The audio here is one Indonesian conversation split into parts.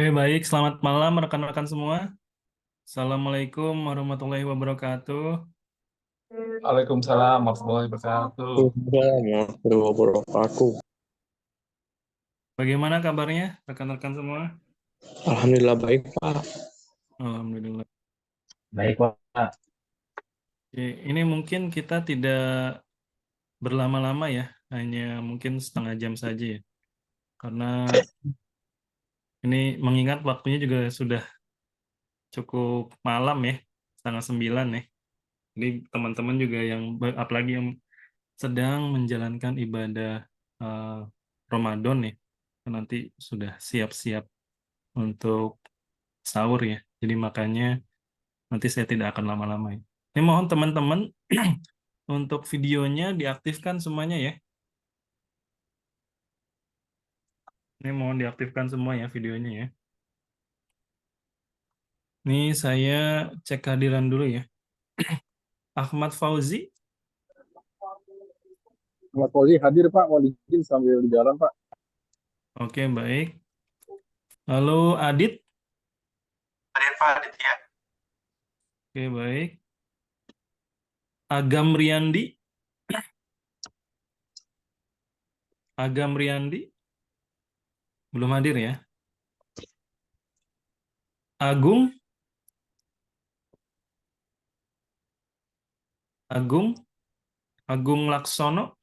Oke, baik. Selamat malam rekan-rekan semua. Assalamualaikum warahmatullahi wabarakatuh. Waalaikumsalam warahmatullahi wabarakatuh. Warahmatullahi wabarakatuh. Bagaimana kabarnya rekan-rekan semua? Alhamdulillah baik, Pak. Alhamdulillah. Baik, Pak. Oke, ini mungkin kita tidak berlama-lama ya, hanya mungkin setengah jam saja ya. Karena ini mengingat waktunya juga sudah cukup malam ya, setengah 9 ya. Jadi teman-teman juga yang, apalagi yang sedang menjalankan ibadah eh, Ramadan ya, nanti sudah siap-siap untuk sahur ya. Jadi makanya nanti saya tidak akan lama-lama ya. Ini mohon teman-teman untuk videonya diaktifkan semuanya ya. Ini mohon diaktifkan semua ya videonya ya. Ini saya cek kehadiran dulu ya. Ahmad Fauzi. Ahmad Fauzi hadir Pak, mau izin sambil di jalan Pak. Oke, baik. Lalu Adit. Hadir Pak, Adit ya. Oke, baik. Agam Riyandi. Agam Riyandi. Belum hadir ya. Agung. Agung. Agung Laksono.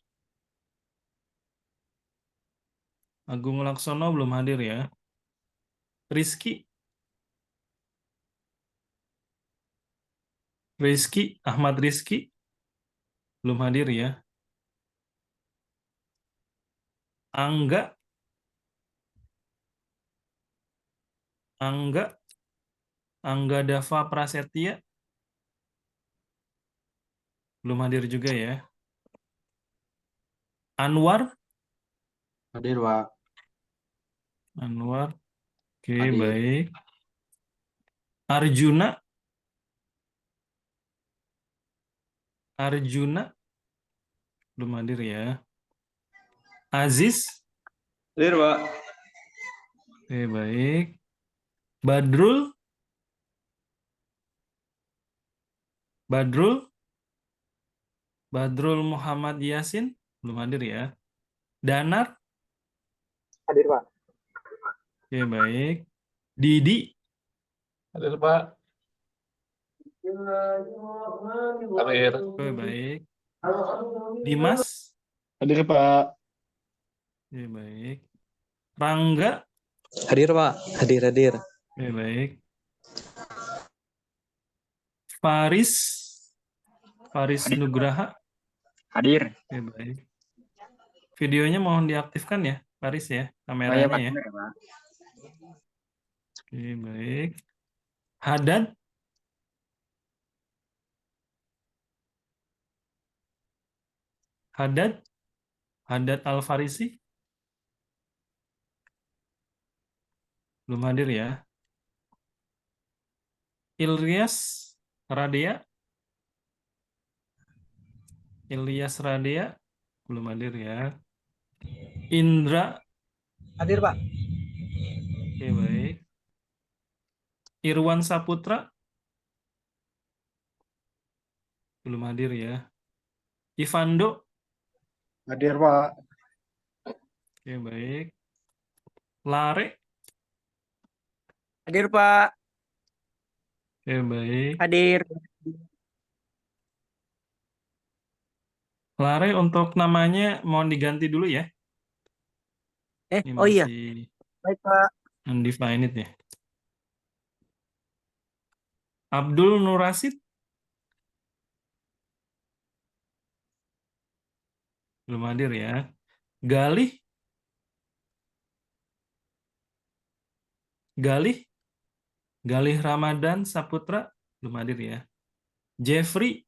Agung Laksono belum hadir ya. Rizky. Rizky, Ahmad Rizky. Belum hadir ya. Angga. Angga. Angga Dava Prasetya. Belum hadir juga ya. Anwar. Hadir Pak. Anwar. Oke, Hadir. baik. Arjuna. Arjuna. Belum hadir ya. Aziz. Hadir Pak. Oke, baik. Badrul. Badrul. Badrul Muhammad Yasin. Belum hadir ya. Danar. Hadir Pak. Oke, baik. Didi. Hadir, Pak. Hadir. Oke, baik. Dimas. Hadir Pak. Oke, baik. Rangga. Hadir, Pak. Hadir. Oke, baik. Faris. Faris Hadir. Nugraha. Hadir. Oke, baik. Videonya mohon diaktifkan ya, Faris ya, Oh ya kameranya Pak, ya. benar, Pak. Oke, baik. Haddad. Haddad. Haddad Al-Farisi? Belum hadir ya. Ilyas Radea? Ilyas Radea? Belum hadir ya. Indra? Hadir, Pak. Oke, baik. Irwan Saputra? Belum hadir ya. Ivando? Hadir, Pak. Oke, baik. Lare? Hadir, Pak. Oke, baik. Hadir. Lare untuk namanya mohon diganti dulu ya. Ini Oh iya. masih Baik, Pak. undefined ya. Abdul Nur Rasid? Belum hadir ya. Galih? Galih? Galih Ramadan Saputra? Belum hadir ya. Jeffrey?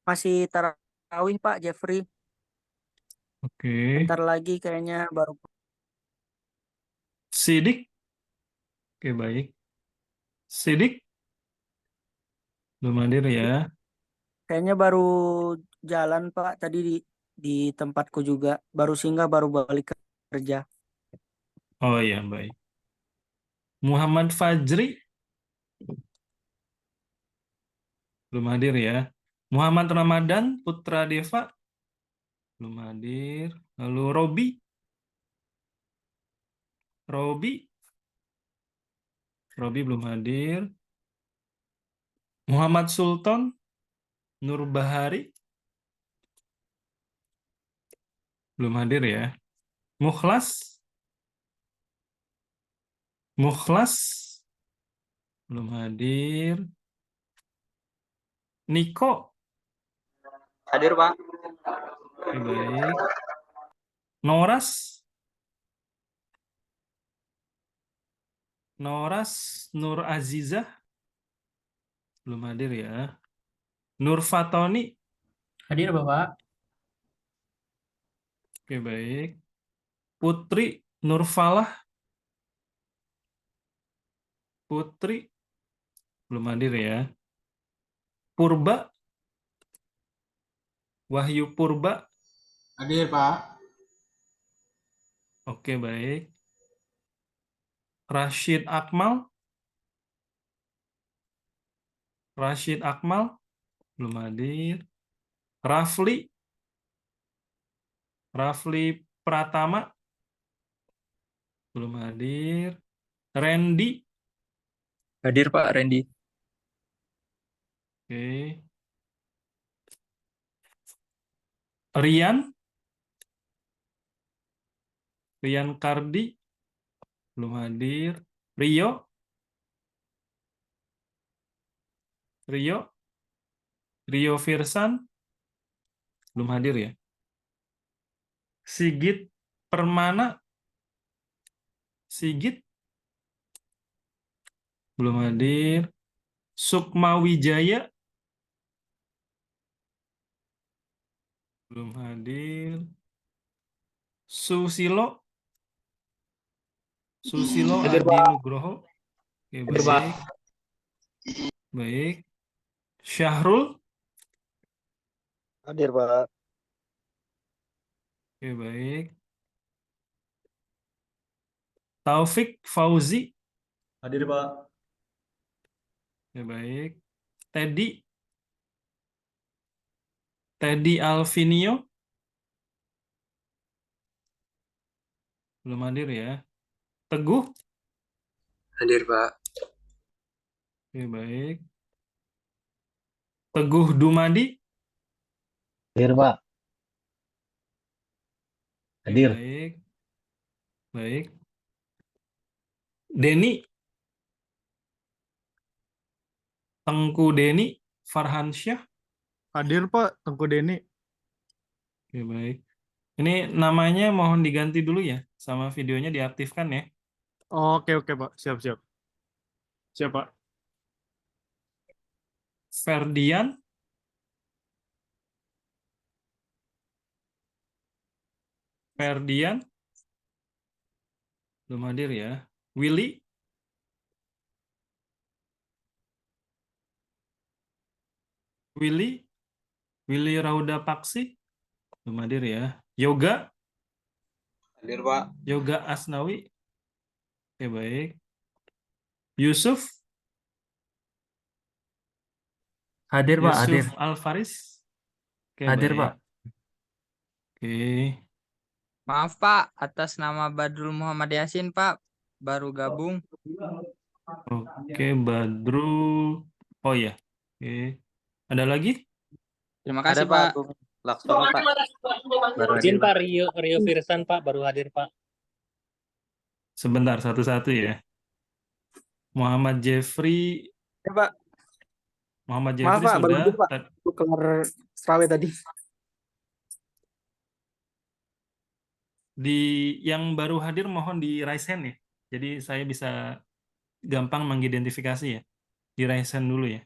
Masih tarawih Pak Jeffrey. Oke. Bentar lagi kayaknya baru. Sidik? Oke, baik. Sidik? Belum hadir ya. Kayaknya baru jalan Pak. Tadi di tempatku juga. Baru singgah baru balik kerja. Oh iya, baik. Muhammad Fajri? Belum hadir ya. Muhammad Ramadan Putra Deva? Belum hadir. Lalu Robi? Robi? Robi belum hadir. Muhammad Sultan Nur Bahari? Belum hadir ya. Mukhlas? Mukhlas? Belum hadir. Niko? Hadir, Pak. Oke, baik. Noras? Noras Nur Azizah? Belum hadir ya. Nur Fatoni? Hadir, Bapak. Oke, baik. Putri Nurfalah? Putri? Belum hadir ya. Purba? Wahyu Purba? Hadir, Pak. Oke, baik. Rashid Akmal? Rashid Akmal? Belum hadir. Rafli? Rafli Pratama? Belum hadir. Randy? Hadir, Pak Randy. Oke. Rian? Rian Kardi? Belum hadir. Rio? Rio? Rio Firsan? Belum hadir ya. Sigit Permana? Sigit? Belum hadir. Sukma Wijaya? Belum hadir. Susilo? Susilo Hadir, Adi Pak. Nugroho? Oke, Hadir, Pak. baik. Baik. Syahrul? Hadir, Pak. Oke, baik. Taufik Fauzi? Hadir, Pak. Oke, baik. Teddy? Teddy Alvinio? Belum hadir ya. Teguh? Hadir, Pak. Oke, baik. Teguh Dumadi? Hadir, Pak. Oke, Hadir. baik. Baik. Denny? Tengku Denny Farhansyah? Hadir Pak, Tengku Denny. Oke, baik. Ini namanya mohon diganti dulu ya, sama videonya diaktifkan ya. Oke oke Pak, siap siap. Siap Pak. Ferdian? Ferdian, belum hadir ya. Willy, Willy, Willy Rauda Paksi, belum hadir ya. Yoga, Hadir, Pak. Yoga Asnawi, oke baik. Yusuf, Hadir, Pak, hadir. Yusuf Alfaris, oke Hadir, baik. Pak. Oke, Maaf Pak, atas nama Badrul Muhammad Yasin Pak, baru gabung. oke Badru, oh ya, oke. Ada lagi? Terima Ada kasih Pak. Bung. Laksono, Pak. Baru hadir, Pak. Rio Firsan, Pak, baru hadir, Pak. Sebentar, satu-satu ya. Muhammad Jeffrey, Ya, Pak. Muhammad Maaf Jeffrey Pak, baru sudah. hadir, Pak. Aku keluar Serawe tadi. Yang baru hadir mohon di raise hand ya. Jadi saya bisa gampang mengidentifikasi ya. Di raise hand dulu ya.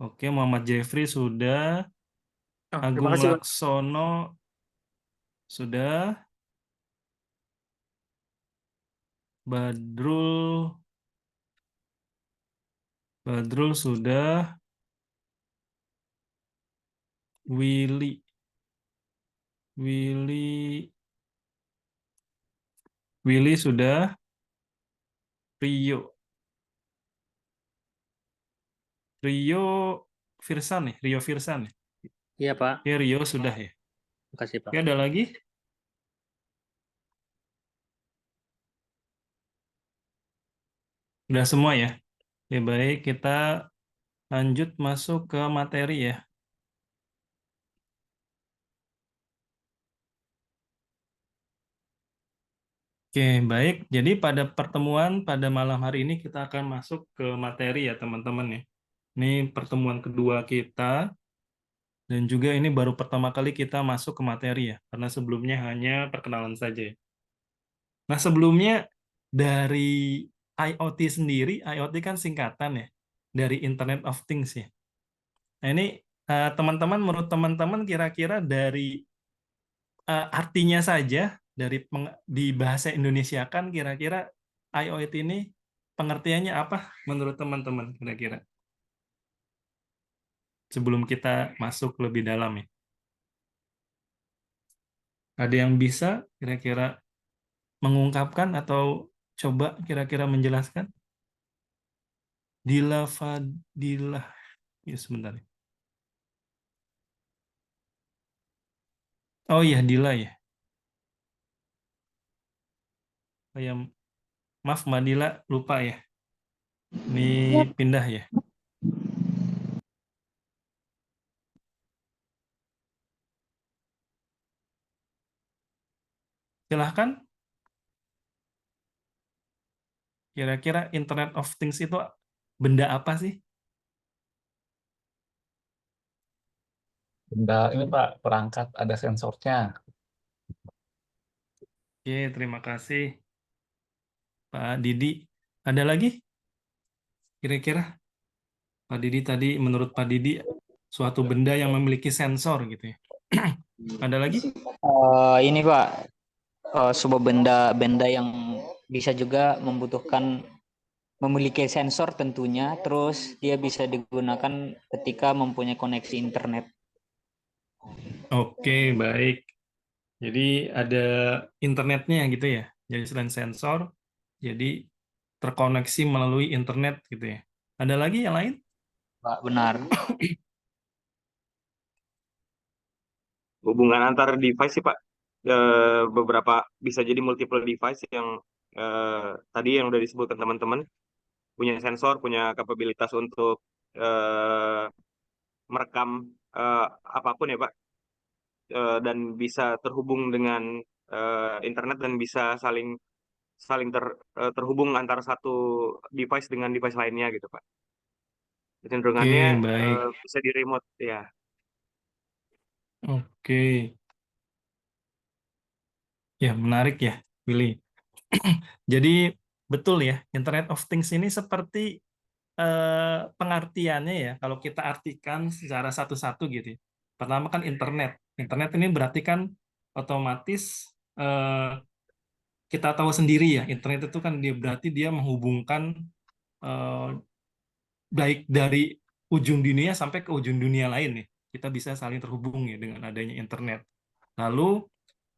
Oke, Muhammad Jeffrey sudah. Oh, terima Agung kasih Pak. Laksono sudah. Badrul sudah. Willy sudah. Rio Firsan ya, Rio Firsan ya. Iya, Pak. Oke, Rio sudah ya. Terima kasih, Pak. Oke, ada lagi? Udah semua ya. Oke, baik, kita lanjut masuk ke materi ya. Oke, baik. Jadi pada pertemuan pada malam hari ini kita akan masuk ke materi ya, teman-teman ya. Ini pertemuan kedua kita. Dan juga ini baru pertama kali kita masuk ke materi ya, karena sebelumnya hanya perkenalan saja ya. Nah, sebelumnya dari IoT sendiri, IoT kan singkatan ya, dari Internet of Things ya. Nah, ini teman-teman, menurut teman-teman kira-kira dari artinya saja, di bahasa Indonesia kan kira-kira IoT ini pengertiannya apa menurut teman-teman kira-kira? Sebelum kita masuk lebih dalam ya. Ada yang bisa kira-kira mengungkapkan atau coba kira-kira menjelaskan? Dila Fadilah. Ya, sebentar. Oh iya, Dila ya. Oh ya, maaf Mbak Dila, lupa ya. Ini pindah ya. Silahkan. Kira-kira Internet of Things itu benda apa sih? Benda ini Pak, perangkat ada sensornya. Oke, terima kasih Pak Didi. Ada lagi? Kira-kira Pak Didi tadi, menurut Pak Didi, suatu benda yang memiliki sensor gitu ya. Ada lagi? Ini Pak, sebuah benda yang bisa juga memiliki sensor tentunya, terus dia bisa digunakan ketika mempunyai koneksi internet. Oke, baik. Jadi ada internetnya gitu ya. Jadi selain sensor, jadi terkoneksi melalui internet gitu ya. Ada lagi yang lain? Pak, benar. Hubungan antar device sih Pak. Beberapa bisa jadi multiple device yang tadi yang udah disebutkan teman-teman, punya sensor, punya kapabilitas untuk merekam apapun ya Pak. Dan bisa terhubung dengan internet dan bisa saling saling terhubung antara satu device dengan device lainnya gitu Pak. Oke, Kecenderungannya baik. bisa di remote ya. Oke. Ya, menarik ya, Willy. Jadi betul ya, Internet of Things ini seperti pengertiannya ya, kalau kita artikan secara satu-satu gitu ya. Pertama kan internet. Internet ini berarti kan otomatis eh, kita tahu sendiri ya, internet itu kan dia berarti dia menghubungkan eh, baik dari ujung dunia sampai ke ujung dunia lain nih. Kita bisa saling terhubung ya dengan adanya internet. Lalu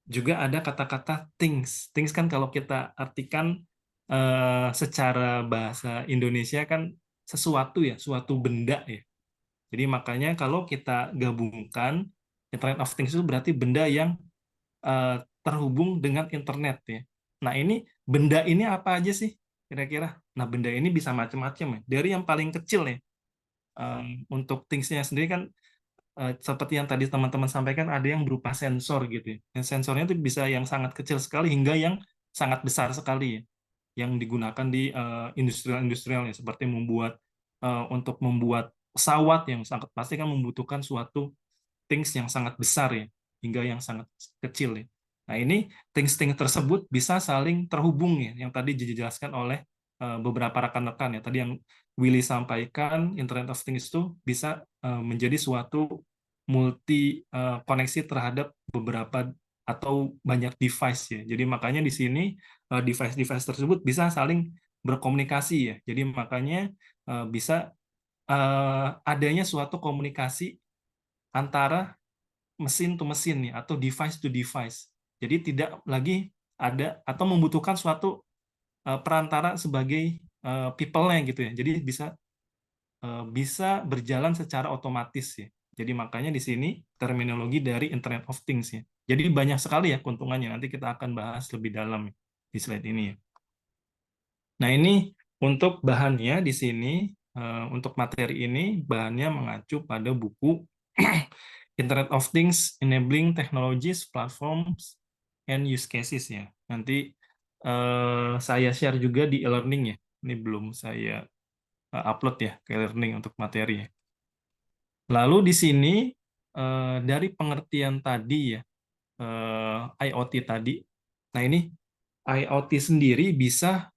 juga ada kata-kata things. Things kan kalau kita artikan secara bahasa Indonesia kan sesuatu ya, suatu benda ya. Jadi makanya kalau kita gabungkan Internet of Things itu berarti benda yang terhubung dengan internet ya. Nah ini benda ini apa aja sih kira-kira? Nah benda ini bisa macam-macam ya. Dari yang paling kecil ya. Untuk things-nya sendiri kan seperti yang tadi teman-teman sampaikan ada yang berupa sensor gitu ya. Yang sensornya itu bisa yang sangat kecil sekali hingga yang sangat besar sekali ya. Yang digunakan di industrial-industrial ya seperti untuk membuat pesawat yang sangat pasti kan membutuhkan suatu things yang sangat besar ya hingga yang sangat kecil ya. Nah ini things-things tersebut bisa saling terhubung ya yang tadi dijelaskan oleh beberapa rekan-rekan ya. Tadi yang Willy sampaikan Internet of Things itu bisa menjadi suatu multi koneksi terhadap beberapa atau banyak device ya. Jadi makanya di sini device-device tersebut bisa saling berkomunikasi ya. Jadi makanya bisa adanya suatu komunikasi antara mesin to mesin nih atau device to device. Jadi tidak lagi ada atau membutuhkan suatu perantara sebagai people-nya gitu ya. Jadi bisa berjalan secara otomatis ya. Jadi makanya di sini terminologi dari Internet of Things ya. Jadi banyak sekali ya keuntungannya. Nanti kita akan bahas lebih dalam di slide ini ya. Nah ini untuk bahannya di sini untuk materi ini bahannya mengacu pada buku Internet of Things Enabling Technologies, Platforms, and Use Cases ya. Nanti saya share juga di e-learning ya. Ini belum saya upload ya ke e-learning untuk materi ya. Lalu di sini dari pengertian tadi ya IoT tadi. Nah ini IoT sendiri bisa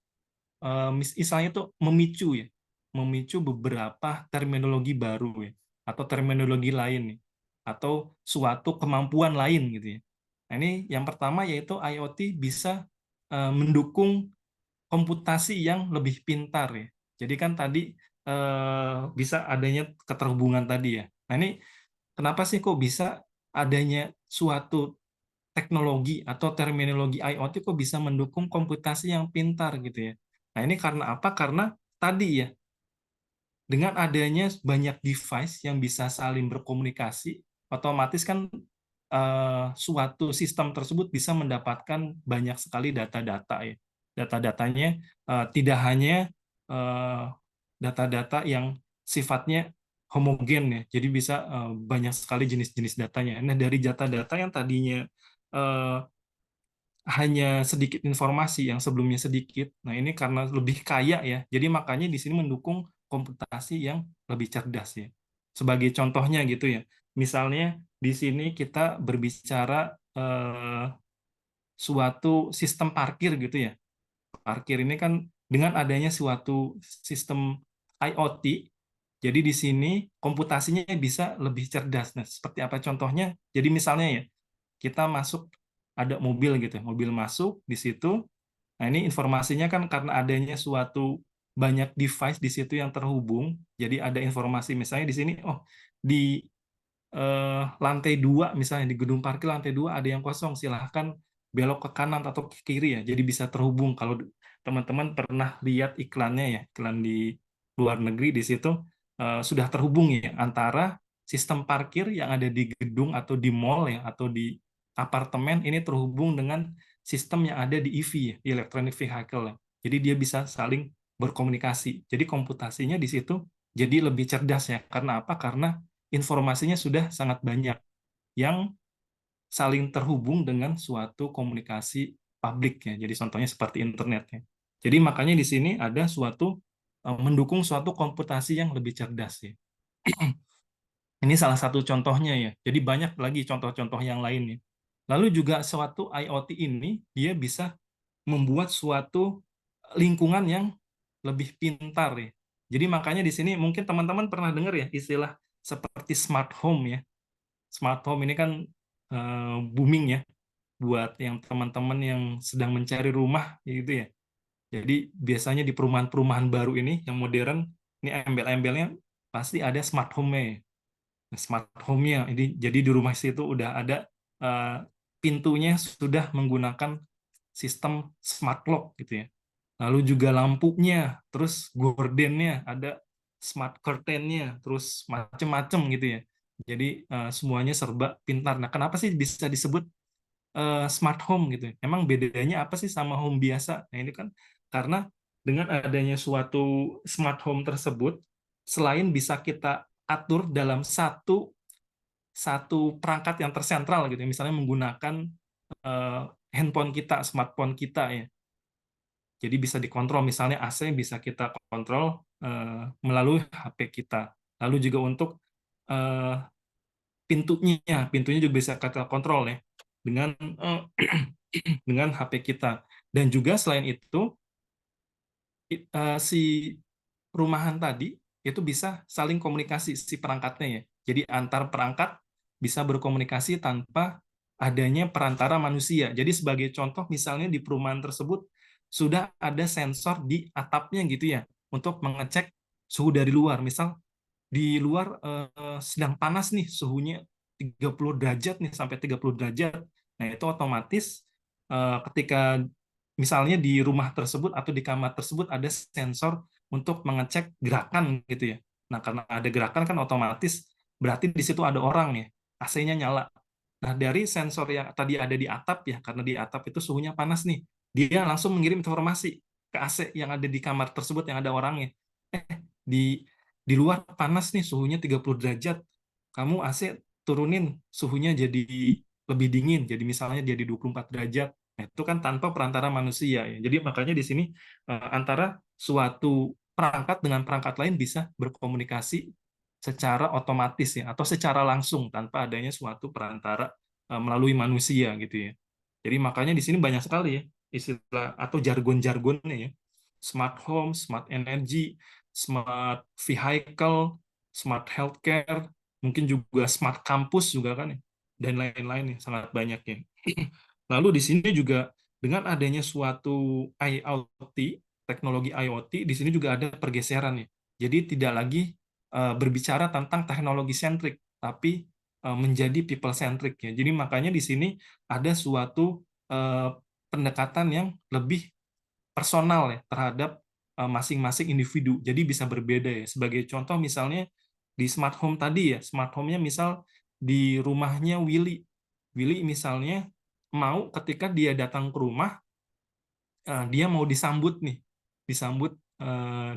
misalnya itu memicu beberapa terminologi baru ya atau terminologi lain nih atau suatu kemampuan lain gitu ya. Nah ini yang pertama yaitu IoT bisa mendukung komputasi yang lebih pintar ya. Jadi kan tadi bisa adanya keterhubungan tadi ya. Nah ini kenapa sih kok bisa adanya suatu teknologi atau terminologi IoT kok bisa mendukung komputasi yang pintar gitu ya. Nah ini karena apa? Karena tadi ya, dengan adanya banyak device yang bisa saling berkomunikasi, otomatis kan suatu sistem tersebut bisa mendapatkan banyak sekali data-data ya. Data-datanya tidak hanya data-data yang sifatnya homogen ya, jadi bisa banyak sekali jenis-jenis datanya. Nah dari data-data yang tadinya hanya sedikit informasi yang sebelumnya sedikit. Nah, ini karena lebih kaya ya. Jadi makanya di sini mendukung komputasi yang lebih cerdas ya. Sebagai contohnya gitu ya. Misalnya di sini kita berbicara suatu sistem parkir gitu ya. Parkir ini kan dengan adanya suatu sistem IoT, jadi di sini komputasinya bisa lebih cerdas. Nah, seperti apa contohnya? Jadi misalnya ya, kita masuk ada mobil gitu, mobil masuk di situ. Nah, ini informasinya kan karena adanya suatu banyak device di situ yang terhubung, jadi ada informasi misalnya di sini, oh di lantai 2 misalnya di gedung parkir lantai 2 ada yang kosong, silahkan belok ke kanan atau ke kiri ya, jadi bisa terhubung. Kalau teman-teman pernah lihat iklannya ya, iklan di luar negeri di situ sudah terhubung ya antara sistem parkir yang ada di gedung atau di mall ya atau di apartemen ini terhubung dengan sistem yang ada di EV ya, di electronic vehicle ya. Jadi dia bisa saling berkomunikasi. Jadi komputasinya di situ jadi lebih cerdas ya. Karena apa? Karena informasinya sudah sangat banyak yang saling terhubung dengan suatu komunikasi publik ya. Jadi contohnya seperti internet ya. Jadi makanya di sini ada suatu mendukung suatu komputasi yang lebih cerdas ya. Ini salah satu contohnya ya. Jadi banyak lagi contoh-contoh yang lainnya. Lalu juga suatu IoT ini dia bisa membuat suatu lingkungan yang lebih pintar ya. Jadi makanya di sini mungkin teman-teman pernah dengar ya istilah seperti smart home ya. Smart home ini kan booming ya. buat yang teman-teman yang sedang mencari rumah gitu ya. Jadi biasanya di perumahan-perumahan baru ini yang modern, ini embel-embelnya pasti ada smart home-nya. Nah, smart home-nya ini jadi di rumah situ udah ada pintunya sudah menggunakan sistem smart lock gitu ya. Lalu juga lampunya, terus gordennya, ada smart curtain-nya, terus macem-macem gitu ya. Jadi semuanya serba pintar. Nah, kenapa sih bisa disebut smart home gitu? Emang bedanya apa sih sama home biasa? Nah, ini kan karena dengan adanya suatu smart home tersebut, selain bisa kita atur dalam satu perangkat yang tersentral gitu, misalnya menggunakan handphone kita, smartphone kita ya. Jadi bisa dikontrol, misalnya AC bisa kita kontrol melalui HP kita. Lalu juga untuk pintunya juga bisa kita kontrol ya dengan dengan HP kita. Dan juga selain itu si rumahan tadi itu bisa saling komunikasi si perangkatnya ya. Jadi antar perangkat bisa berkomunikasi tanpa adanya perantara manusia. Jadi sebagai contoh misalnya di perumahan tersebut sudah ada sensor di atapnya gitu ya untuk mengecek suhu dari luar. Misal di luar sedang panas nih suhunya 30 derajat nih sampai 30 derajat. Nah, itu otomatis ketika misalnya di rumah tersebut atau di kamar tersebut ada sensor untuk mengecek gerakan gitu ya. Nah, karena ada gerakan kan otomatis berarti di situ ada orang ya, AC-nya nyala. Nah, dari sensor yang tadi ada di atap ya, karena di atap itu suhunya panas nih, dia langsung mengirim informasi ke AC yang ada di kamar tersebut yang ada orangnya. Di luar panas nih suhunya 30 derajat. Kamu AC turunin suhunya jadi lebih dingin, jadi misalnya jadi 24 derajat. Nah, itu kan tanpa perantara manusia ya. Jadi makanya di sini antara suatu perangkat dengan perangkat lain bisa berkomunikasi secara otomatis ya atau secara langsung tanpa adanya suatu perantara melalui manusia gitu ya. Jadi makanya di sini banyak sekali ya istilah atau jargon-jargonnya ya. Smart home, smart energy, smart vehicle, smart healthcare, mungkin juga smart campus juga kan ya, dan lain-lain ya, sangat banyak ya. Lalu di sini juga dengan adanya suatu IoT, teknologi IoT, di sini juga ada pergeseran ya. Jadi tidak lagi berbicara tentang teknologi sentrik, tapi menjadi people centric ya. Jadi makanya di sini ada suatu pendekatan yang lebih personal ya terhadap masing-masing individu. Jadi bisa berbeda ya. Sebagai contoh misalnya di smart home tadi ya, smart home-nya misal di rumahnya Willy. Willy misalnya mau ketika dia datang ke rumah, dia mau disambut nih, disambut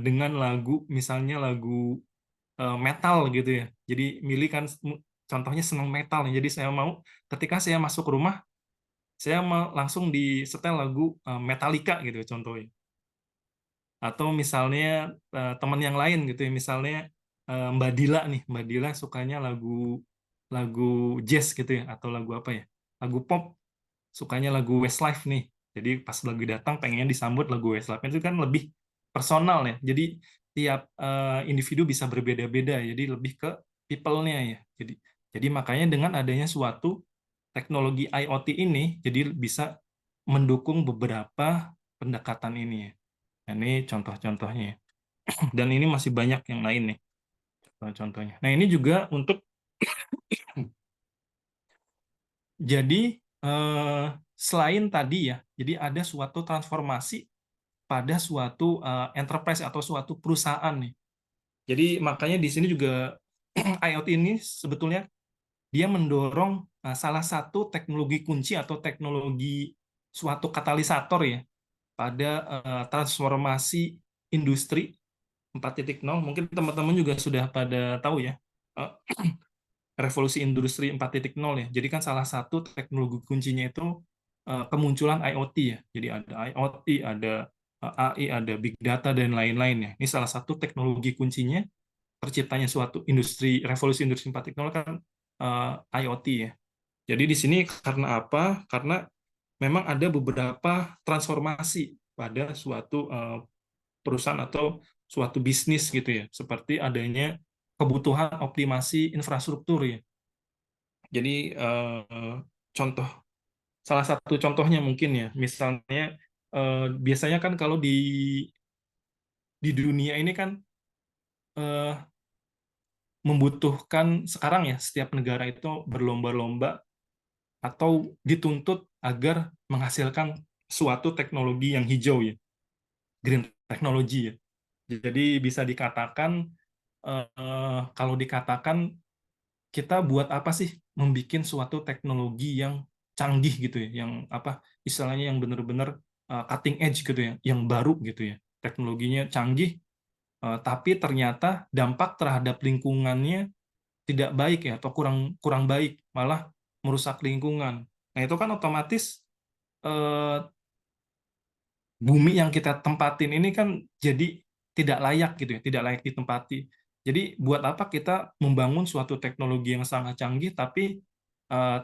dengan lagu, misalnya lagu metal gitu ya. Jadi Willy kan contohnya senang metal nih. Jadi saya mau ketika saya masuk ke rumah, saya mau langsung disetel lagu Metallica gitu contohnya. Atau misalnya teman yang lain gitu ya, misalnya Mbak Dila nih, Mbak Dila sukanya lagu jazz gitu ya, atau lagu apa ya, lagu pop, sukanya lagu Westlife nih. Jadi pas lagu datang pengen disambut lagu Westlife itu kan lebih personal ya. Jadi tiap individu bisa berbeda-beda, jadi lebih ke people-nya ya. Jadi makanya dengan adanya suatu teknologi IoT ini, jadi bisa mendukung beberapa pendekatan ini ya. Nah, ini contoh-contohnya. Dan ini masih banyak yang lain nih contoh-contohnya. Nah, ini juga untuk jadi selain tadi ya, jadi ada suatu transformasi pada suatu enterprise atau suatu perusahaan nih. Jadi makanya di sini juga IoT ini sebetulnya dia mendorong salah satu teknologi kunci atau teknologi suatu katalisator ya pada transformasi industri 4.0. Mungkin teman-teman juga sudah pada tahu ya, revolusi industri 4.0 ya. Jadi kan salah satu teknologi kuncinya itu kemunculan IoT ya. Jadi ada IoT, ada AI, ada big data dan lain-lain ya. Ini salah satu teknologi kuncinya terciptanya suatu industri, revolusi industri 4.0 kan IoT ya. Jadi di sini karena apa? Karena memang ada beberapa transformasi pada suatu perusahaan atau suatu bisnis gitu ya, seperti adanya kebutuhan optimasi infrastruktur ya. Jadi contoh salah satu contohnya mungkin ya, misalnya biasanya kan kalau di dunia ini kan eh, membutuhkan sekarang ya setiap negara itu berlomba-lomba atau dituntut agar menghasilkan suatu teknologi yang hijau ya, green technology ya. Jadi bisa dikatakan kalau dikatakan kita buat apa sih membuat suatu teknologi yang canggih gitu ya, yang apa istilahnya yang benar-benar cutting edge gitu ya, yang baru gitu ya. Teknologinya canggih, tapi ternyata dampak terhadap lingkungannya tidak baik ya, atau kurang kurang baik, malah merusak lingkungan. Nah, itu kan otomatis eh, bumi yang kita tempatin ini kan jadi tidak layak gitu ya, tidak layak ditempati. Jadi buat apa kita membangun suatu teknologi yang sangat canggih tapi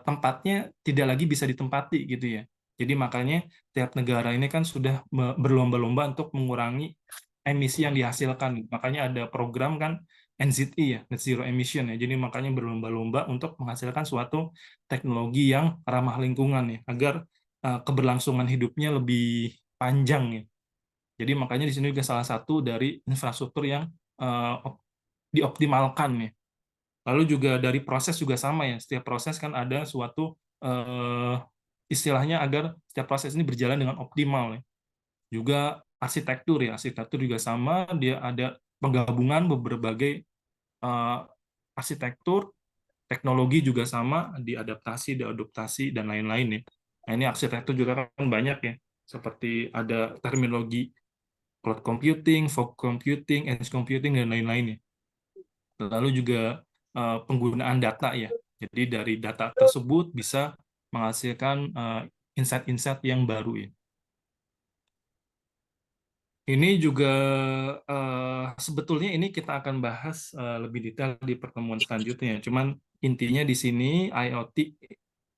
tempatnya tidak lagi bisa ditempati gitu ya. Jadi makanya tiap negara ini kan sudah berlomba-lomba untuk mengurangi emisi yang dihasilkan. Makanya ada program kan NZE ya, Net Zero Emission ya. Jadi makanya berlomba-lomba untuk menghasilkan suatu teknologi yang ramah lingkungan ya, agar keberlangsungan hidupnya lebih panjang ya. Jadi makanya di sini juga salah satu dari infrastruktur yang dioptimalkan ya. Lalu juga dari proses juga sama ya. Setiap proses kan ada suatu istilahnya agar setiap proses ini berjalan dengan optimal ya. Juga arsitektur ya, arsitektur juga sama. Dia ada penggabungan berbagai arsitektur, teknologi juga sama, diadaptasi, diadoptasi dan lain-lain ya. Nah ini arsitektur juga kan banyak ya. Seperti ada terminologi cloud computing, fog computing, edge computing, dan lain-lain ya. Lalu juga penggunaan data ya. Jadi dari data tersebut bisa menghasilkan insight-insight yang baru ya. Ini juga sebetulnya ini kita akan bahas lebih detail di pertemuan selanjutnya. Cuman intinya di sini IoT,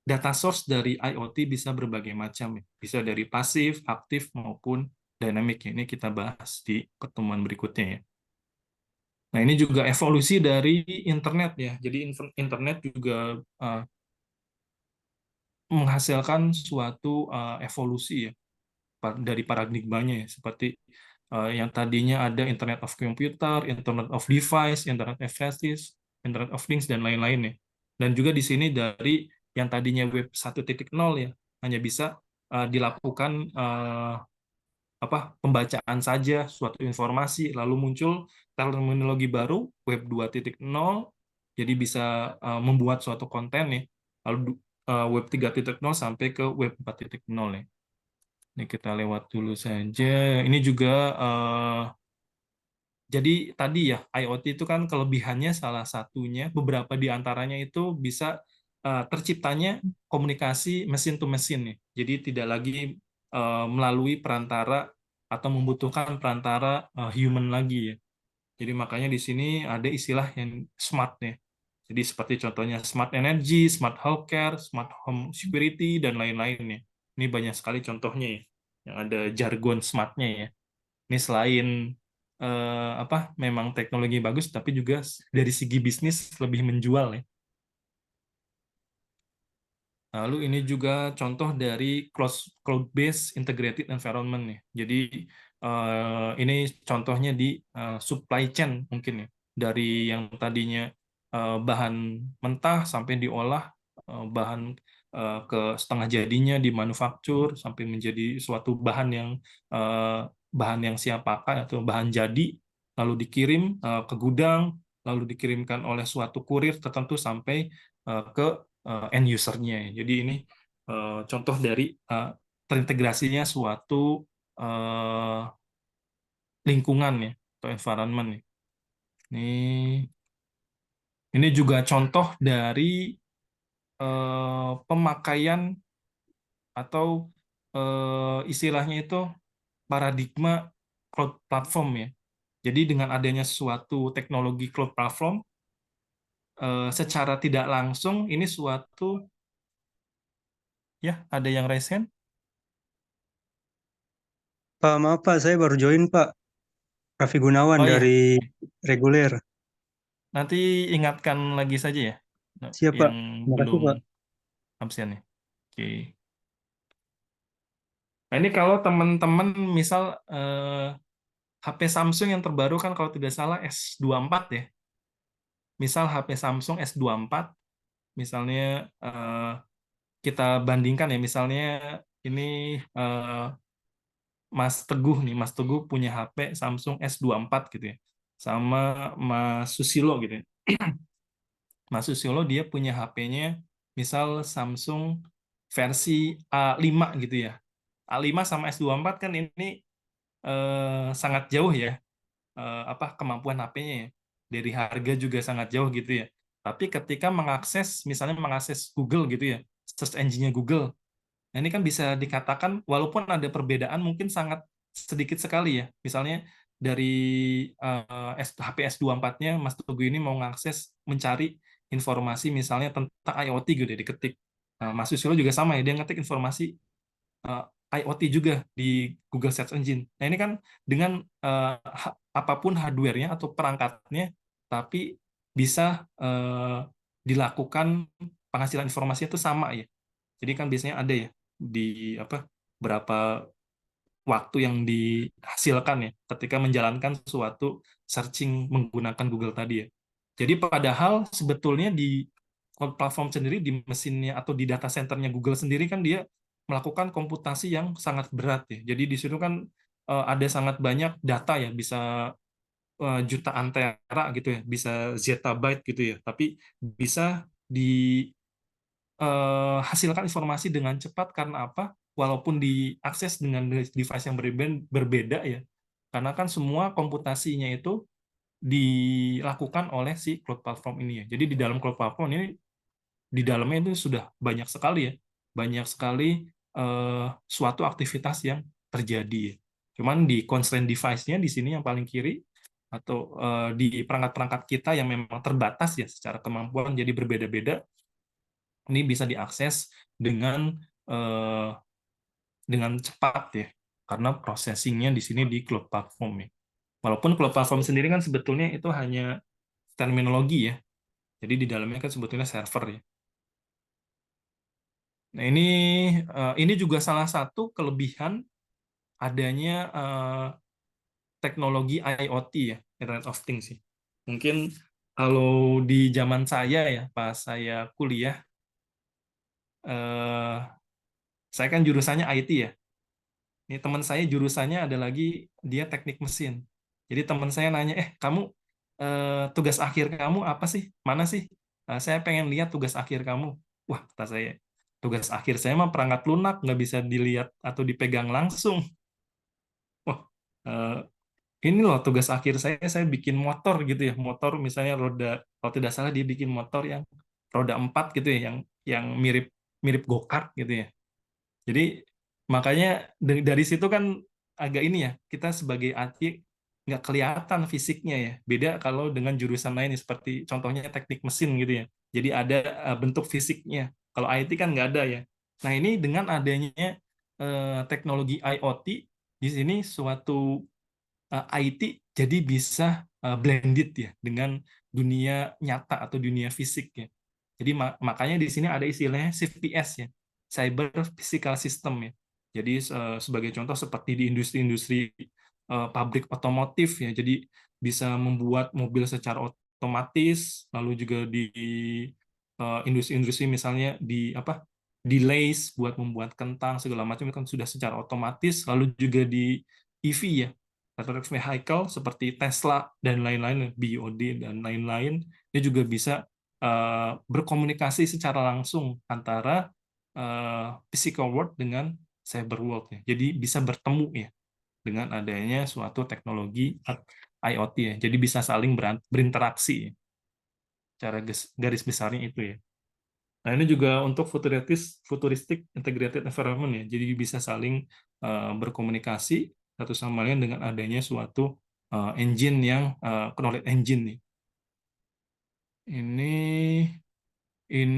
data source dari IoT bisa berbagai macam ya. Bisa dari pasif, aktif maupun dynamic. Ini kita bahas di pertemuan berikutnya ya. Nah, ini juga evolusi dari internet ya. Jadi internet juga menghasilkan suatu evolusi ya dari paradigmanya ya. Seperti yang tadinya ada Internet of Computer, Internet of Device, Internet of Faces, Internet of Things dan lain-lain ya. Dan juga di sini dari yang tadinya web 1.0 ya, hanya bisa dilakukan pembacaan saja suatu informasi, lalu muncul terminologi baru web 2.0, jadi bisa membuat suatu konten ya, lalu web 3.0 sampai ke web 4.0 ya. Ini kita lewat dulu saja. Ini juga jadi tadi ya IoT itu kan kelebihannya salah satunya, beberapa di antaranya itu bisa terciptanya komunikasi mesin to mesin ya. Jadi tidak lagi melalui perantara atau membutuhkan perantara human lagi ya. Jadi makanya di sini ada istilah yang smart ya. Jadi seperti contohnya smart energy, smart healthcare, smart home security dan lain-lain ya. Ini banyak sekali contohnya ya, yang ada jargon smartnya ya. Ini selain memang teknologi bagus, tapi juga dari segi bisnis lebih menjual ya. Lalu ini juga contoh dari cloud-based integrated environment ya. Jadi ini contohnya di supply chain mungkin ya. Dari yang tadinya bahan mentah sampai diolah bahan ke setengah jadinya dimanufaktur sampai menjadi suatu bahan yang siap pakai atau bahan jadi, lalu dikirim ke gudang, lalu dikirimkan oleh suatu kurir tertentu sampai ke end user-nya. Jadi ini contoh dari terintegrasinya suatu lingkungan ya atau environment ya. Ini juga contoh dari pemakaian atau istilahnya itu paradigma cloud platform ya. Jadi dengan adanya suatu teknologi cloud platform secara tidak langsung ini suatu ya ada yang raise hand? Pak, maaf Pak, saya baru join Pak. Raffi Gunawan Oh iya, dari reguler. nanti ingatkan lagi saja ya Siap Pak, yang terima kasih belum Pak. absen ya. Oke. Nah, ini kalau teman-teman misal HP Samsung yang terbaru kan kalau tidak salah S24 ya. Misal HP Samsung S24, misalnya kita bandingkan ya, misalnya ini Mas Teguh nih, Mas Teguh punya HP Samsung S24 gitu ya, sama Mas Susilo gitu ya. Mas Susilo dia punya HP-nya misal Samsung versi A5 gitu ya. A5 sama S24 kan ini sangat jauh ya, apa kemampuan HP-nya ya. Dari harga juga sangat jauh gitu ya. Tapi ketika misalnya mengakses Google gitu ya, search engine-nya Google, nah, ini kan bisa dikatakan walaupun ada perbedaan mungkin sangat sedikit sekali ya. Misalnya dari HP S24-nya Mas Teguh ini mau mencari informasi misalnya tentang IoT gitu ya, diketik. Nah, Mas Susilo juga sama ya, dia ngetik informasi eh, IoT juga di Google Search Engine. Nah, ini kan dengan apapun hardware-nya atau perangkatnya, tapi bisa dilakukan penghasilan informasi itu sama ya. Jadi kan biasanya ada ya di apa berapa waktu yang dihasilkan ya ketika menjalankan suatu searching menggunakan Google tadi ya. Jadi padahal sebetulnya di cloud platform sendiri di mesinnya atau di data centernya Google sendiri kan dia melakukan komputasi yang sangat berat ya. Jadi di situ kan ada sangat banyak data ya, bisa jutaan tera gitu ya, bisa zettabyte gitu ya. Tapi bisa hasilkan informasi dengan cepat karena apa? Walaupun diakses dengan device yang berbeda ya, karena kan semua komputasinya itu dilakukan oleh si cloud platform ini ya. Jadi di dalam cloud platform ini di dalamnya itu sudah banyak sekali ya, banyak sekali suatu aktivitas yang terjadi ya. Cuman di constraint device-nya di sini yang paling kiri atau di perangkat-perangkat kita yang memang terbatas ya secara kemampuan jadi berbeda-beda, ini bisa diakses eh, dengan cepat ya, karena processing-nya di sini di cloud platform ya. Walaupun cloud platform sendiri kan sebetulnya itu hanya terminologi ya, jadi di dalamnya kan sebetulnya server ya. Nah, ini juga salah satu kelebihan adanya teknologi IoT ya, Internet of Things sih. Mungkin kalau di zaman saya ya, pas saya kuliah, saya kan jurusannya IT ya. Ini teman saya jurusannya ada lagi dia teknik mesin. Jadi teman saya nanya, kamu tugas akhir kamu apa sih? Mana sih? Saya pengen lihat tugas akhir kamu. Wah, kata saya, tugas akhir saya mah perangkat lunak, nggak bisa dilihat atau dipegang langsung. Wah, eh, ini loh tugas akhir saya bikin motor gitu ya. Motor misalnya roda, kalau tidak salah dia bikin motor yang roda 4 gitu ya, yang mirip mirip go-kart gitu ya. Jadi makanya dari situ kan agak ini ya, kita sebagai atlet nggak kelihatan fisiknya ya. Beda kalau dengan jurusan lain seperti contohnya teknik mesin gitu ya. Jadi ada bentuk fisiknya. Kalau IT kan nggak ada ya. Nah ini dengan adanya teknologi IoT di sini suatu IT jadi bisa blended ya dengan dunia nyata atau dunia fisik ya. Jadi makanya di sini ada istilahnya CPS ya, Cyber Physical System ya. Jadi sebagai contoh seperti di industri-industri pabrik otomotif ya, jadi bisa membuat mobil secara otomatis, lalu juga di industri-industri misalnya di apa delays buat membuat kentang segala macam itu kan sudah secara otomatis, lalu juga di EV ya, electric vehicle seperti Tesla dan lain-lain, BYD dan lain-lain, dia juga bisa berkomunikasi secara langsung antara physical world dengan cyber world ya. Jadi bisa bertemu ya dengan adanya suatu teknologi IoT ya. Jadi bisa saling berinteraksi ya. Cara garis besarnya itu ya. Nah, ini juga untuk futuristic integrated environment ya. Jadi bisa saling berkomunikasi satu sama lain dengan adanya suatu engine yang knowledge engine nih. Ini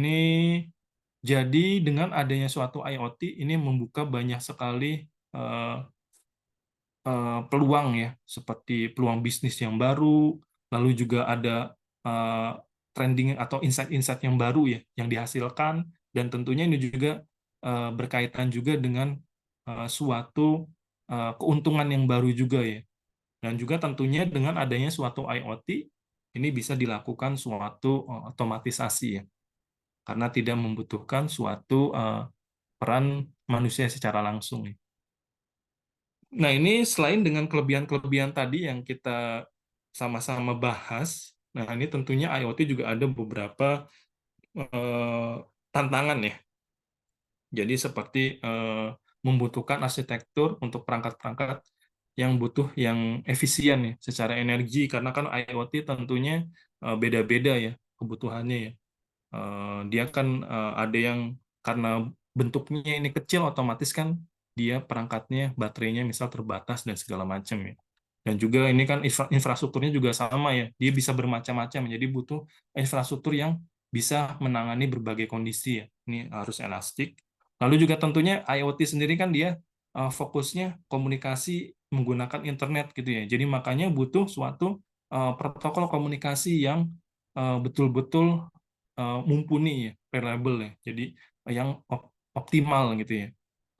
jadi dengan adanya suatu IoT ini membuka banyak sekali peluang ya, seperti peluang bisnis yang baru, lalu juga ada trending atau insight-insight yang baru ya yang dihasilkan, dan tentunya ini juga berkaitan juga dengan suatu keuntungan yang baru juga ya. Dan juga tentunya dengan adanya suatu IoT, ini bisa dilakukan suatu otomatisasi ya, karena tidak membutuhkan suatu peran manusia secara langsung ya. Nah, ini selain dengan kelebihan-kelebihan tadi yang kita sama-sama bahas, nah ini tentunya IoT juga ada beberapa tantangan ya. Jadi seperti membutuhkan arsitektur untuk perangkat-perangkat yang butuh yang efisien ya secara energi, karena kan IoT tentunya beda-beda ya kebutuhannya ya. Dia kan ada yang karena bentuknya ini kecil, otomatis kan dia perangkatnya, baterainya misal terbatas dan segala macam ya. Dan juga ini kan infrastrukturnya juga sama ya, dia bisa bermacam-macam, jadi butuh infrastruktur yang bisa menangani berbagai kondisi ya. Ini harus elastik. Lalu juga tentunya IoT sendiri kan dia fokusnya komunikasi menggunakan internet gitu ya. Jadi makanya butuh suatu protokol komunikasi yang betul-betul mumpuni ya, reliable ya. Jadi yang optimal gitu ya.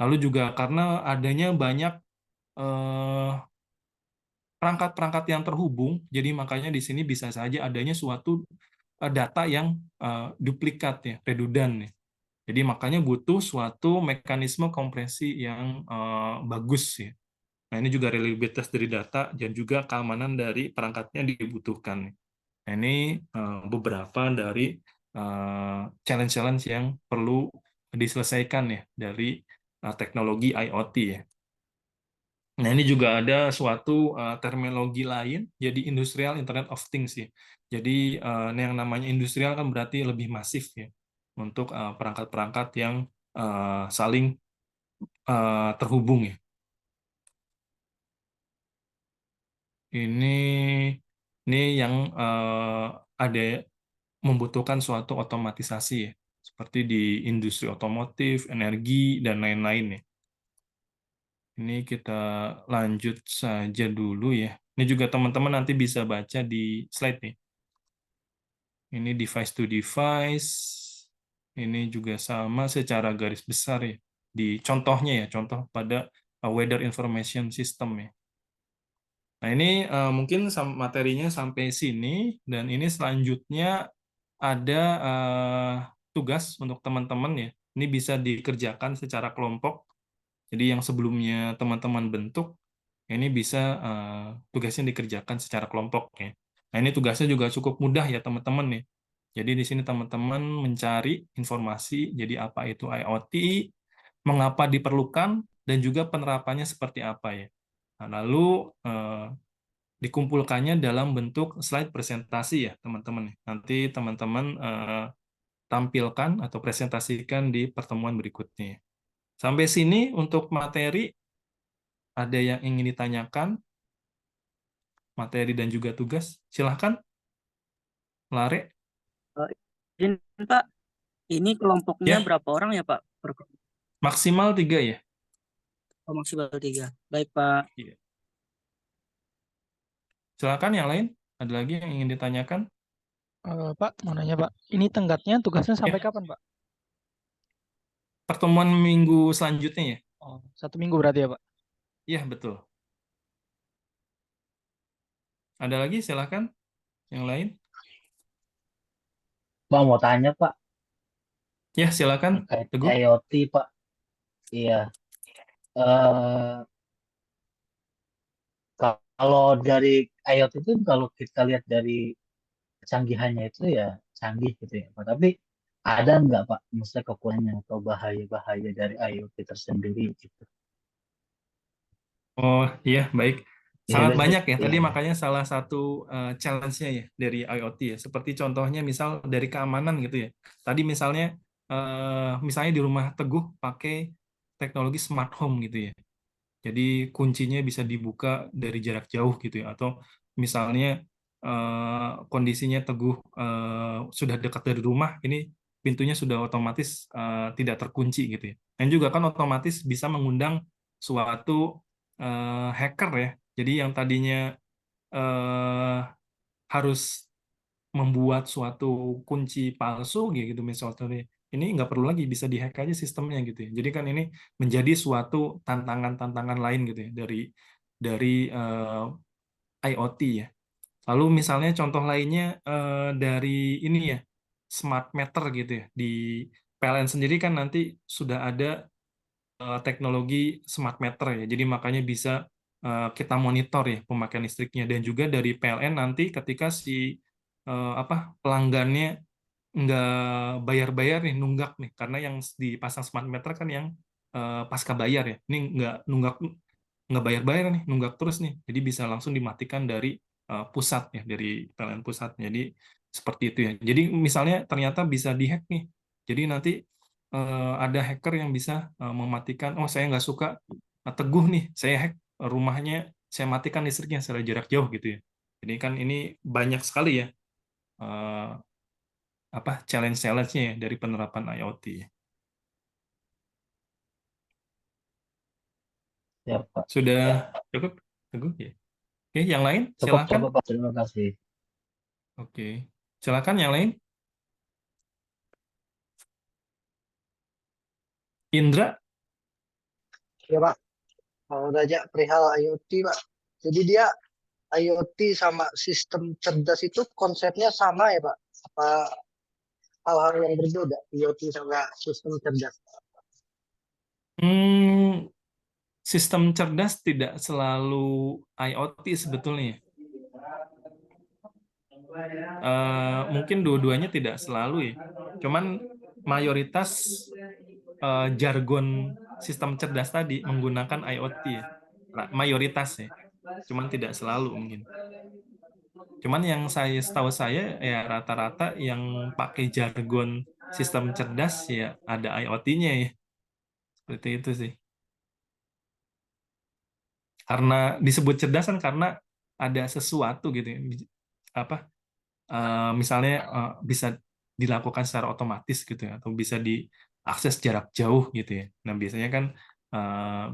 Lalu juga karena adanya banyak perangkat-perangkat yang terhubung, jadi makanya di sini bisa saja adanya suatu data yang duplikat ya, redundant ya. Jadi makanya butuh suatu mekanisme kompresi yang bagus ya. Nah, ini juga reliabilitas dari data dan juga keamanan dari perangkatnya dibutuhkan. Nah, ini beberapa dari challenge-challenge yang perlu diselesaikan ya dari teknologi IoT ya. Nah, ini juga ada suatu terminologi lain, jadi Industrial Internet of Things ya. Jadi yang namanya industrial kan berarti lebih masif ya, untuk perangkat-perangkat yang saling terhubung ya. Ini yang ada membutuhkan suatu otomatisasi ya, seperti di industri otomotif, energi, dan lain-lain ya. Ini kita lanjut saja dulu ya. Ini juga teman-teman nanti bisa baca di slide nih. Ini device to device. Ini juga sama secara garis besar ya. Di contohnya ya, contoh pada weather information system ya. Nah, ini mungkin materinya sampai sini, dan ini selanjutnya ada tugas untuk teman-teman ya. Ini bisa dikerjakan secara kelompok. Jadi yang sebelumnya teman-teman bentuk, ini bisa tugasnya dikerjakan secara kelompok ya. Nah, ini tugasnya juga cukup mudah ya teman-teman ya. Jadi di sini teman-teman mencari informasi, jadi apa itu IoT, mengapa diperlukan, dan juga penerapannya seperti apa ya. Nah, lalu dikumpulkannya dalam bentuk slide presentasi ya teman-teman. Nanti teman-teman tampilkan atau presentasikan di pertemuan berikutnya. Sampai sini untuk materi, ada yang ingin ditanyakan? Materi dan juga tugas. Silahkan, Lare. Izin Pak, ini kelompoknya Ya. berapa orang ya Pak? Maksimal 3 ya? Oh, maksimal 3. Baik Pak. Iya. Silakan yang lain. Ada lagi yang ingin ditanyakan? Pak, mau nanya Pak, ini tenggatnya tugasnya sampai kapan Pak? Pertemuan minggu selanjutnya ya? Oh, 1 minggu berarti ya Pak? Iya, betul. Ada lagi? Silakan. Yang lain? Bang mau tanya Pak, Ya, silakan. terkait Teguh. IoT Pak. Iya. Eh, kalau dari IoT itu kalau kita lihat dari kecanggihannya itu ya canggih gitu ya Pak. Tapi ada nggak Pak, maksudnya kekurangannya atau bahaya-bahaya dari IoT tersendiri gitu? Oh iya, baik. Iya, Sangat biasanya, banyak ya. Tadi iya. makanya salah satu challenge-nya ya dari IoT ya. Seperti contohnya misal dari keamanan gitu ya. Tadi misalnya di rumah Teguh pakai teknologi smart home gitu ya. Jadi kuncinya bisa dibuka dari jarak jauh gitu ya. Atau misalnya kondisinya Teguh sudah dekat dari rumah, ini pintunya sudah otomatis tidak terkunci gitu ya. Dan juga kan otomatis bisa mengundang suatu hacker ya. Jadi yang tadinya harus membuat suatu kunci palsu gitu misalnya ini nggak perlu lagi, bisa dihack aja sistemnya gitu ya. Jadi kan ini menjadi suatu tantangan-tantangan lain gitu ya dari IoT ya. Lalu misalnya contoh lainnya dari ini ya, smart meter gitu ya. Di PLN sendiri kan nanti sudah ada teknologi smart meter ya. Jadi makanya bisa kita monitor ya pemakaian listriknya, dan juga dari PLN nanti ketika si pelanggannya nggak bayar-bayar nih, nunggak nih, karena yang dipasang smart meter kan yang pasca bayar ya. Ini nggak bayar-bayar nih, nunggak terus nih. Jadi bisa langsung dimatikan dari pusat ya, dari PLN pusat. Jadi seperti itu ya. Jadi misalnya ternyata bisa dihack nih. Jadi nanti ada hacker yang bisa mematikan, oh saya nggak suka Teguh nih, saya hack rumahnya, saya matikan listriknya secara jarak jauh gitu ya. Jadi kan ini banyak sekali ya eh, challenge-challenge-nya ya dari penerapan IoT. Ya, Pak. Sudah cukup? Teguh ya. Oke, yang lain Cukup, silakan. Pak. Terima kasih. Oke, silakan yang lain. Indra, Ya Pak, mau nanya perihal IoT Pak. Jadi dia IoT sama sistem cerdas itu konsepnya sama ya Pak? Apa hal-hal yang berbeda IoT sama sistem cerdas? sistem cerdas tidak selalu IoT sebetulnya. Mungkin dua-duanya tidak selalu ya. Cuman mayoritas jargon sistem cerdas tadi menggunakan IoT ya. Mayoritas ya. Cuman tidak selalu mungkin. Cuman yang setahu saya ya rata-rata yang pakai jargon sistem cerdas ya ada IoT-nya ya. Seperti itu sih. Karena disebut cerdas kan karena ada sesuatu gitu ya. Misalnya bisa dilakukan secara otomatis gitu ya, atau bisa diakses jarak jauh gitu ya. Nah biasanya kan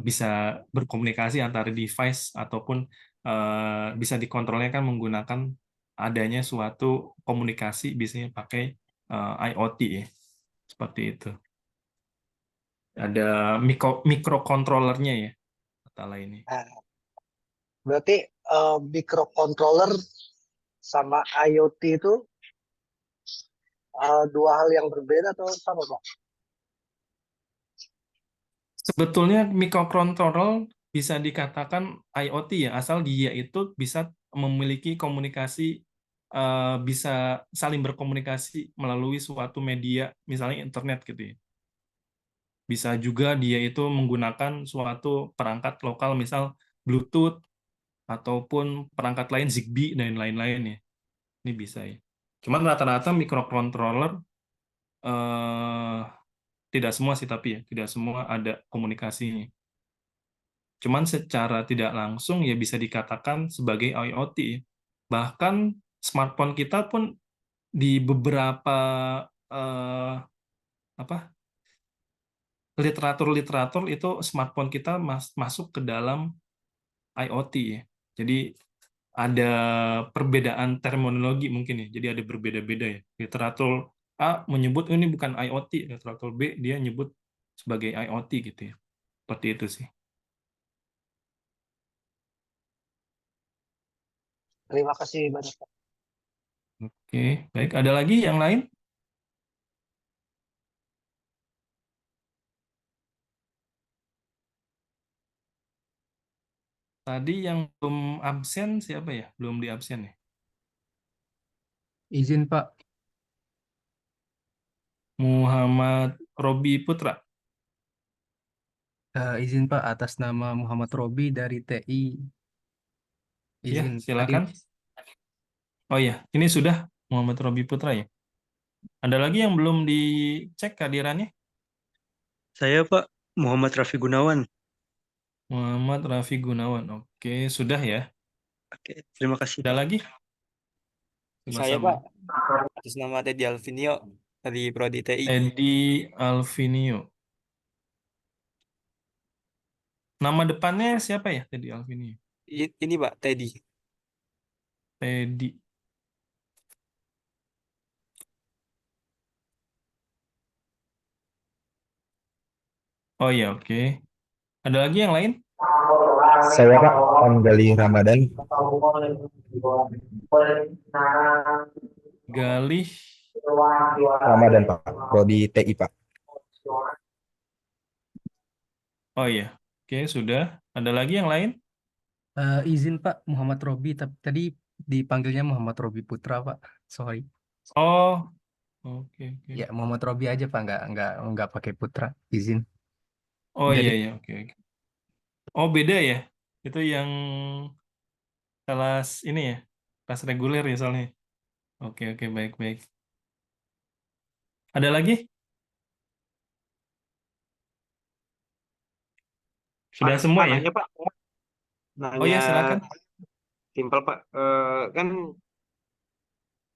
bisa berkomunikasi antara device ataupun bisa dikontrolnya kan menggunakan adanya suatu komunikasi, biasanya pakai IoT ya, seperti itu. Ada microcontrollernya ya, kata lainnya. Nah, berarti microcontroller sama IoT itu dua hal yang berbeda atau sama Pak? Sebetulnya microcontroller bisa dikatakan IoT ya, asal dia itu bisa memiliki komunikasi, bisa saling berkomunikasi melalui suatu media, misalnya internet gitu ya. Bisa juga dia itu menggunakan suatu perangkat lokal, misal Bluetooth, ataupun perangkat lain Zigbee, dan lain-lain ya. Ini bisa ya. Cuman rata-rata microcontroller tidak semua sih, tapi ya, tidak semua ada komunikasinya. Cuman secara tidak langsung ya bisa dikatakan sebagai IoT. Bahkan smartphone kita pun di beberapa eh, apa literatur itu smartphone kita masuk ke dalam IoT ya. Jadi ada perbedaan terminologi mungkin ya. Jadi ada berbeda-beda ya. Literatur A menyebut ini bukan IoT, literatur B dia nyebut sebagai IoT gitu ya. Seperti itu sih. Terima kasih banyak Pak. Oke, baik. Ada lagi yang lain? Tadi yang belum absen siapa ya? Belum di absen ya? Izin Pak, Muhammad Robi Putra. izin Pak atas nama Muhammad Robi dari TI. Ya, Izin silakan. hadir. Oh ya, ini sudah Muhammad Robi Putra ya. Ada lagi yang belum dicek kehadirannya? Saya Pak, Muhammad Rafi Gunawan. Muhammad Rafi Gunawan. Oke, sudah ya. Oke, terima kasih Ada Pak. lagi? Saya Sama-sama. Pak, atas nama Teddy Alvinio dari Prodi TI. Edi Alvinio. Nama depannya siapa ya, Teddy Alvinio? Ini Pak, Teddy. Teddy. Oh iya, oke. Ada lagi yang lain? Saya Pak, Gali Ramadan. Galih. Ramadan Pak, Prodi TI Pak. Oh iya, oke sudah. Ada lagi yang lain? Izin Pak, Muhammad Robi. Tadi dipanggilnya Muhammad Robi Putra Pak. Sorry. Oh, oke oke. Ya Muhammad Robi aja Pak, nggak pakai Putra. Izin. Oh iya Jadi iya, oke oke. Oh beda ya? Itu yang kelas ini ya, kelas reguler ya soalnya. Oke oke, baik baik. Ada lagi? Sudah semua ya? Nanya Pak, Oh nanya ya, silakan. simpel Pak. Kan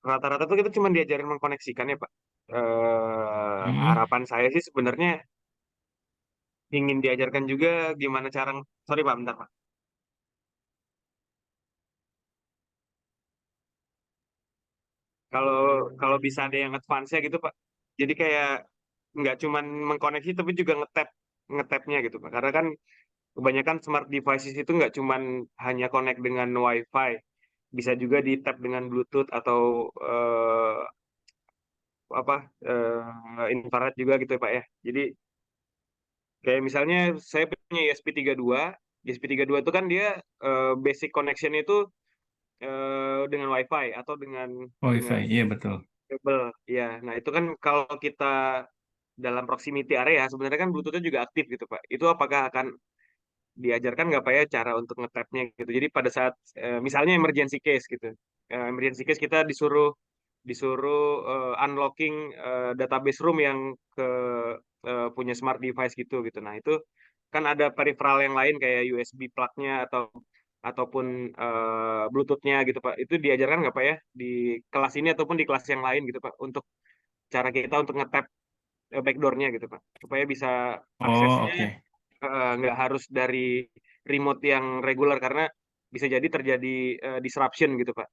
rata-rata tuh kita cuma diajarin mengkoneksikan ya Pak. Mm-mm. Harapan saya sih sebenarnya ingin diajarkan juga gimana cara, sorry Pak, bentar Pak. Kalau kalau bisa ada yang advance-nya gitu Pak. Jadi kayak nggak cuman mengkoneksi tapi juga ngetapnya gitu Pak. Karena kan kebanyakan smart devices itu nggak cuman hanya connect dengan WiFi, bisa juga di tap dengan Bluetooth atau apa infrared juga gitu ya Pak ya. Jadi kayak misalnya saya punya ESP32, ESP32 itu kan dia basic connection itu dengan WiFi atau WiFi, dengan iya betul. kabel. Ya, nah itu kan kalau kita dalam proximity area sebenarnya kan Bluetooth-nya juga aktif gitu Pak. Itu apakah akan diajarkan nggak Pak ya cara untuk nge-tap-nya gitu. Jadi pada saat misalnya emergency case gitu. Emergency case kita disuruh disuruh unlocking database room yang ke punya smart device gitu. Nah, itu kan ada peripheral yang lain kayak USB plug-nya ataupun Bluetooth-nya gitu Pak. Itu diajarkan nggak Pak ya di kelas ini ataupun di kelas yang lain gitu Pak untuk cara kita untuk nge-tap backdoor-nya gitu Pak. Supaya bisa Oh aksesnya oke. nggak harus dari remote yang reguler karena bisa jadi terjadi disruption gitu Pak.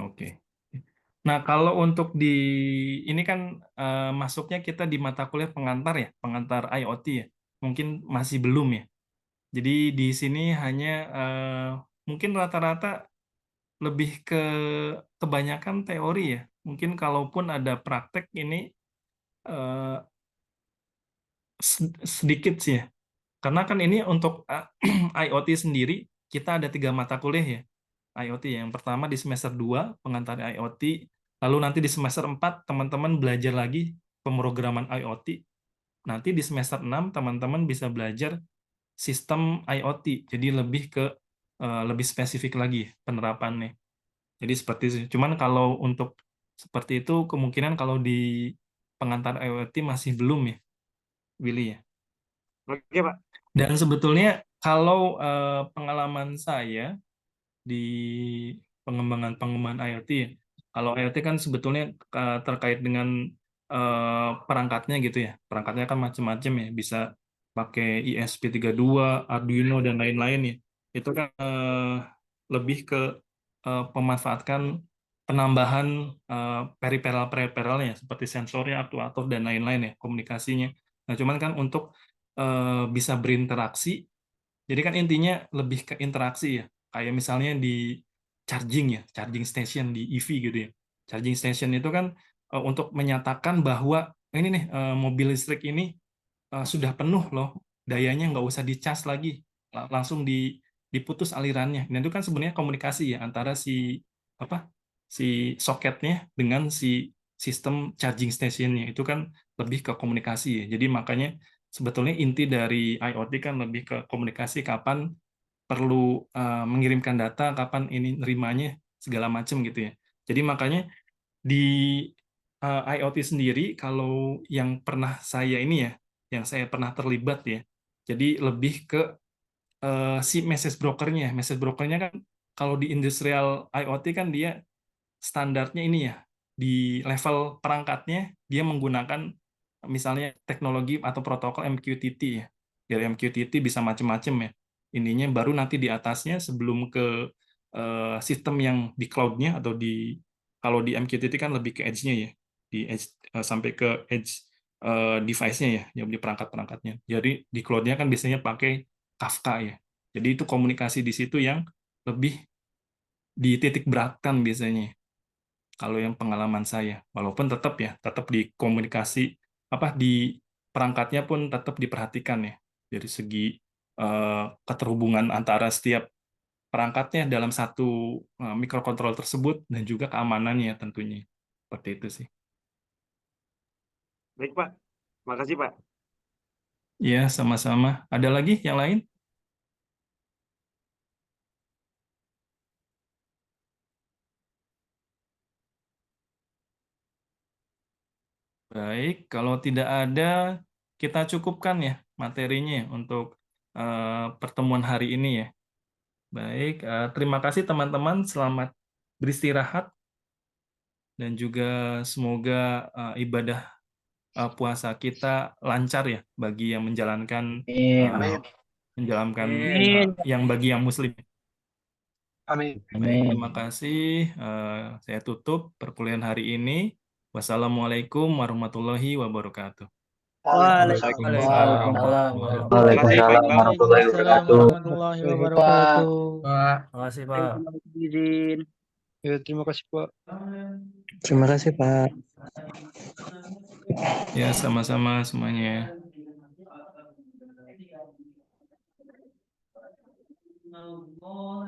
Oke. Nah, kalau untuk di ini kan masuknya kita di mata kuliah pengantar ya, pengantar IoT ya. Mungkin masih belum ya. Jadi di sini hanya mungkin rata-rata lebih ke kebanyakan teori ya. Mungkin kalaupun ada praktek ini eh, sedikit sih ya. Karena kan ini untuk IoT sendiri kita ada 3 mata kuliah ya. IoT ya. Yang pertama di semester 2 pengantar IoT, lalu nanti di semester 4 teman-teman belajar lagi pemrograman IoT. Nanti di semester 6 teman-teman bisa belajar sistem IoT. Jadi lebih ke lebih spesifik lagi penerapannya. Jadi seperti itu. Cuman kalau untuk seperti itu kemungkinan kalau di pengantar IoT masih belum ya, Willy ya. Oke Pak. Dan sebetulnya kalau pengalaman saya di pengembangan IoT, ya, kalau IoT kan sebetulnya terkait dengan perangkatnya gitu ya. Perangkatnya kan macam-macam ya, bisa pakai ESP32, Arduino dan lain-lain ya. Itu kan lebih ke memanfaatkan penambahan periperal-periperalnya seperti sensornya, aktuator dan lain-lain ya, komunikasinya. Nah, cuman kan untuk bisa berinteraksi, jadi kan intinya lebih ke interaksi ya. Kayak misalnya di charging ya, charging station di EV gitu ya. Charging station itu kan untuk menyatakan bahwa ini nih mobil listrik ini sudah penuh loh, dayanya nggak usah dicas lagi, langsung diputus alirannya. Dan itu kan sebenarnya komunikasi ya antara si soketnya dengan si sistem charging stationnya. Itu kan lebih ke komunikasi ya. Jadi makanya sebetulnya inti dari IoT kan lebih ke komunikasi, kapan perlu mengirimkan data, kapan ini nerimanya, segala macam gitu ya. Jadi makanya di IoT sendiri, kalau yang pernah saya ini ya, yang saya pernah terlibat ya, jadi lebih ke si message brokernya. Message brokernya kan kalau di industrial IoT kan dia standarnya ini ya, di level perangkatnya dia menggunakan misalnya teknologi atau protokol MQTT ya. Dari MQTT bisa macam-macam ya. Ininya baru nanti di atasnya sebelum ke sistem yang di cloud-nya atau di, kalau di MQTT kan lebih ke edge-nya ya. Di edge sampai ke edge device-nya ya, yang di perangkat-perangkatnya. Jadi di cloud-nya kan biasanya pakai Kafka ya. Jadi itu komunikasi di situ yang lebih dititik beratkan biasanya. Kalau yang pengalaman saya, walaupun tetap ya, tetap di komunikasi apa di perangkatnya pun tetap diperhatikan ya dari segi keterhubungan antara setiap perangkatnya dalam satu mikrokontrol tersebut dan juga keamanannya tentunya. Seperti itu sih. Baik, Pak. Makasih, Pak. Ya, sama-sama. Ada lagi yang lain? Baik, kalau tidak ada, kita cukupkan ya materinya untuk pertemuan hari ini ya. Baik, terima kasih teman-teman. Selamat beristirahat dan juga semoga ibadah puasa kita lancar ya bagi yang menjalankan Amin. menjalankan Amin. yang bagi yang muslim. Amin. Baik, Amin. terima kasih. Saya tutup perkuliahan hari ini. Wassalamualaikum warahmatullahi wabarakatuh. Waalaikumsalam. Waalaikumsalam warahmatullahi Waalaikumsalam wabarakatuh. warahmatullahi wabarakatuh. Pak, makasih Pak. Terima kasih izin. Ya, terima kasih Pak. Terima kasih, Pak. Ya, sama-sama semuanya. Allah